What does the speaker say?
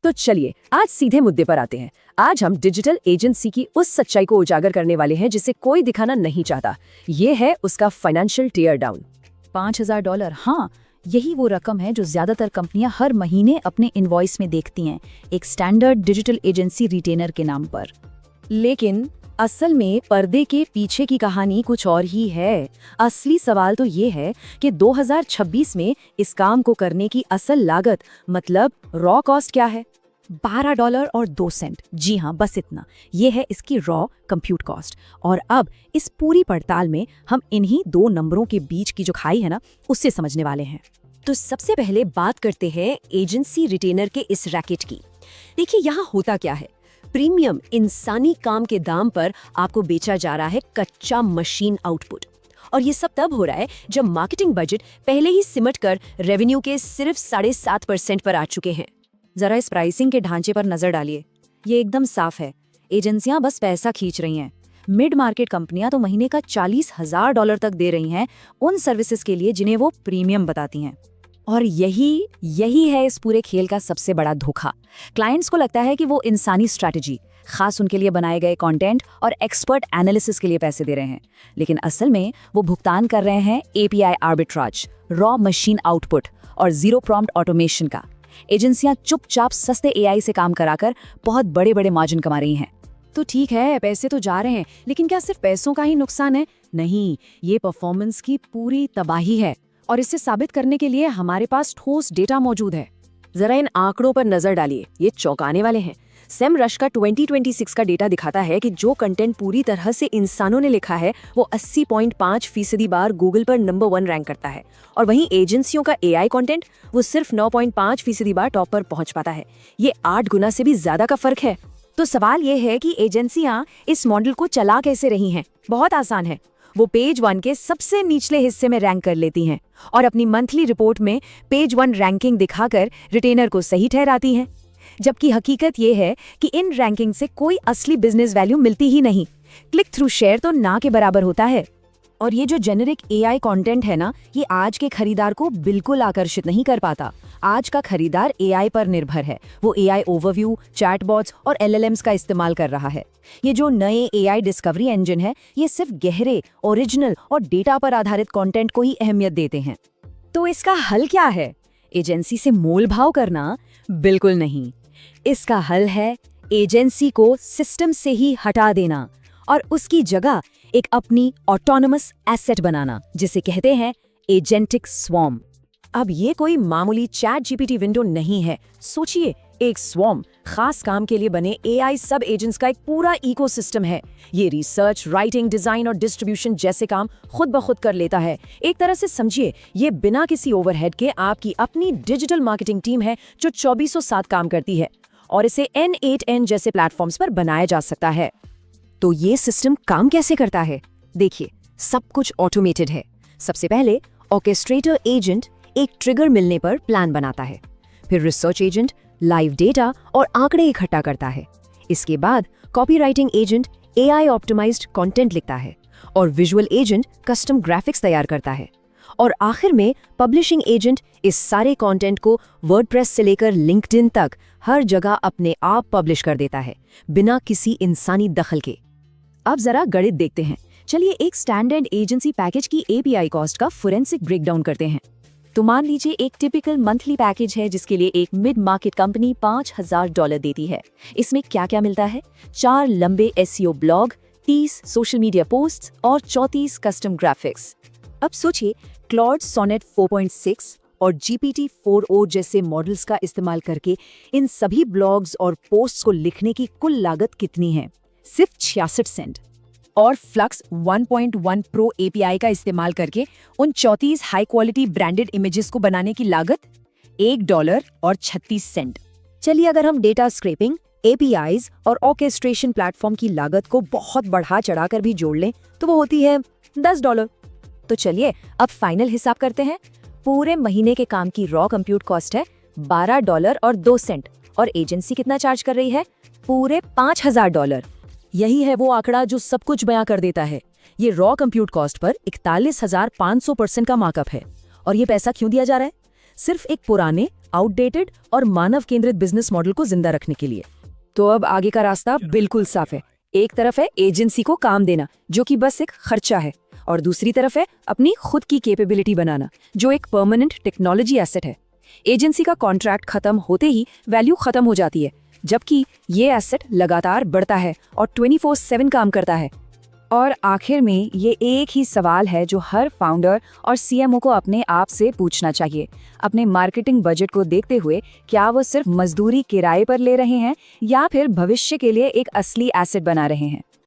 तो चलिए आज सीधे मुद्दे पर आते हैं। आज हम डिजिटल एजेंसी की उस सच्चाई को उजागर करने वाले हैं जिसे कोई दिखाना नहीं चाहता। ये है उसका फाइनेंशियल टीयर डाउन। $5,000, हाँ, यही वो रकम है जो ज्यादातर कंपनियां हर महीने अपने इनवॉइस में देखती हैं, एक स्टैंडर्ड डिजिटल एजेंसी रिटेनर के नाम पर। लेकिन असल में पर्दे के पीछे की कहानी कुछ और ही है। असली सवाल तो ये है कि 2026 में इस काम को करने की असल लागत मतलब रॉ कॉस्ट क्या है? $12.02। जी हाँ, बस इतना। ये है इसकी रॉ कंप्यूट कॉस्ट। और अब इस पूरी पड़ताल में हम इन्हीं दो नंबरों के बीच की जो खाई है ना, उससे समझने वाले हैं। तो सबसे पहले बात करते हैं एजेंसी रिटेनर के इस रैकेट की। देखिए यहाँ होता क्या है, प्रीमियम इंसानी काम के दाम पर आपको बेचा जा रहा है कच्चा मशीन आउटपुट। और ये सब तब हो रहा है जब मार्केटिंग बजट पहले ही सिमट कर रेवेन्यू के सिर्फ 7.5% पर आ चुके हैं। जरा इस प्राइसिंग के ढांचे पर नजर डालिए, ये एकदम साफ है। एजेंसियां बस पैसा खींच रही हैं। मिड मार्केट कंपनियां तो महीने का $40,000 तक दे रही हैं उन सर्विसेज के लिए जिन्हें वो प्रीमियम बताती हैं। और यही है इस पूरे खेल का सबसे बड़ा धोखा। क्लाइंट्स को लगता है कि वो इंसानी स्ट्रैटेजी, खास उनके लिए बनाए गए कंटेंट और एक्सपर्ट एनालिसिस के लिए पैसे दे रहे हैं, लेकिन असल में वो भुगतान कर रहे हैं API arbitrage, raw machine output और जीरो प्रॉम्प्ट ऑटोमेशन का। एजेंसियां चुपचाप सस्ते AI से काम कराकर बहुत बड़े बड़े मार्जिन कमा रही हैं। तो ठीक है, पैसे तो जा रहे हैं, लेकिन क्या सिर्फ पैसों का ही नुकसान है? नहीं, ये परफॉर्मेंस की पूरी तबाही है। और इसे साबित करने के लिए हमारे पास ठोस डेटा मौजूद है। जरा इन आंकड़ों पर नजर डालिए, ये चौंकाने वाले हैं। सेमरश का 2026 का डेटा दिखाता है कि जो कंटेंट पूरी तरह से इंसानों ने लिखा है वो 80.5% बार गूगल पर नंबर 1 रैंक करता है, और वहीं एजेंसियों का AI कंटेंट वो सिर्फ 9.5% बार टॉप पर पहुंच पाता है। ये 8 गुना से भी ज्यादा का फर्क है। तो सवाल ये है कि एजेंसियां इस मॉडल को चला कैसे रही हैं? बहुत आसान है, वो पेज 1 के सबसे निचले हिस्से में रैंक कर लेती हैं और अपनी मंथली रिपोर्ट में पेज 1 रैंकिंग दिखाकर रिटेनर को सही ठहराती हैं। जबकि हकीकत ये है कि इन रैंकिंग से कोई असली बिजनेस वैल्यू मिलती ही नहीं। क्लिक थ्रू शेयर तो ना के बराबर होता है। और ये जो जेनेरिक AI कंटेंट है ना, ये आज के खरीदार को बिल्कुल आकर्षित नहीं कर पाता। आज का खरीदार AI पर निर्भर है। वो AI ओवरव्यू, चैटबॉट्स और LLMs का इस्तेमाल कर रहा है। ये जो नए AI डिस्कवरी इंजन है, ये सिर्फ गहरे, ओरिजिनल और डेटा पर आधारित कंटेंट को ही अहमियत देते हैं। तो इसका हल क्या है? एजेंसी से मोल भाव करना? बिल्कुल नहीं। इसका हल है एजेंसी को सिस्टम से ही हटा देना और उसकी जगह एक अपनी ऑटोनमस एसेट बनाना, जिसे कहते हैं एजेंटिक स्वॉर्म। अब ये कोई मामूली चैट GPT विंडो नहीं है। सोचिए, एक स्वॉर्म खास काम के लिए बने AI सब एजेंट्स का एक पूरा इकोसिस्टम है। ये रिसर्च, राइटिंग, डिजाइन और डिस्ट्रीब्यूशन जैसे काम खुद ब खुद कर लेता है। एक तरह से समझिए, ये बिना किसी ओवरहेड के आपकी अपनी डिजिटल मार्केटिंग टीम है जो 24/7 काम करती है, और इसे N8N जैसे प्लेटफॉर्म्स पर बनाया जा सकता है। तो ये सिस्टम काम कैसे करता है? देखिए, सब कुछ ऑटोमेटेड है। सबसे पहले ऑर्केस्ट्रेटर एजेंट एक ट्रिगर मिलने पर प्लान बनाता है, फिर रिसर्च एजेंट लाइव डेटा और आंकड़े इकट्ठा करता है। इसके बाद copywriting agent AI optimised content लिखता है, और विजुअल एजेंट कस्टम ग्राफिक्स तैयार करता है, और आखिर में पब्लिशिंग एजेंट इस सारे कंटेंट को वर्डप्रेस से लेकर लिंक्डइन तक हर जगह अपने आप पब्लिश कर देता है, बिना किसी इंसानी दखल के। अब जरा गणित देखते हैं। चलिए एक स्टैंडर्ड एजेंसी पैकेज की API कॉस्ट का फोरेंसिक ब्रेकडाउन करते हैं। तो मान लीजिए एक टिपिकल मंथली पैकेज है जिसके लिए एक मिड मार्केट कंपनी $5,000 देती है। इसमें क्या क्या मिलता है? 4 लंबे SEO blog, 30 social media posts और 34 कस्टम ग्राफिक्स। अब सोचिए, क्लॉड सोनेट 4.6 और GPT-4o जैसे मॉडल्स का इस्तेमाल करके इन सभी ब्लॉग्स और पोस्ट्स को लिखने की कुल लागत कितनी है? सिर्फ 66 सेंट। और फ्लक्स 1.1 प्रो API का इस्तेमाल करके उन 34 हाई क्वालिटी ब्रांडेड इमेजेस को बनाने की लागत $1 और 36 सेंट। चलिए अगर हम डेटा स्क्रैपिंग, APIs और ऑर्केस्ट्रेशन प्लेटफॉर्म की लागत को बहुत बढ़ा चढ़ाकर भी जोड़ लें तो वो होती है $10। तो चलिए अब फाइनल हिसाब करते हैं। पूरे महीने के काम की रॉ कंप्यूट कॉस्ट है $12 और 2 सेंट, और एजेंसी कितना चार्ज कर रही है? पूरे $5,000। यही है वो आंकड़ा जो सब कुछ बयां कर देता है। ये रॉ कंप्यूट कॉस्ट पर 41,500% का मार्कअप है। और ये पैसा क्यों दिया जा रहा है? सिर्फ एक पुराने आउटडेटेड और मानव केंद्रित बिजनेस मॉडल को जिंदा रखने के लिए। तो अब आगे का रास्ता बिल्कुल साफ है। एक तरफ है एजेंसी को काम देना, जो कि बस एक खर्चा है, और दूसरी तरफ है अपनी खुद की कैपेबिलिटी बनाना, जो एक परमानेंट टेक्नोलॉजी एसेट है। एजेंसी का कॉन्ट्रैक्ट खत्म होते ही वैल्यू खत्म हो जाती है, जबकि ये एसेट लगातार बढ़ता है और 24/7 काम करता है। और आखिर में ये एक ही सवाल है जो हर फाउंडर और सीएमओ को अपने आप से पूछना चाहिए। अपने मार्केटिंग बजट को देखते हुए क्या वो सिर्फ मजदूरी किराए पर ले रहे हैं या फिर भविष्य के लिए एक असली एसेट बना रहे हैं?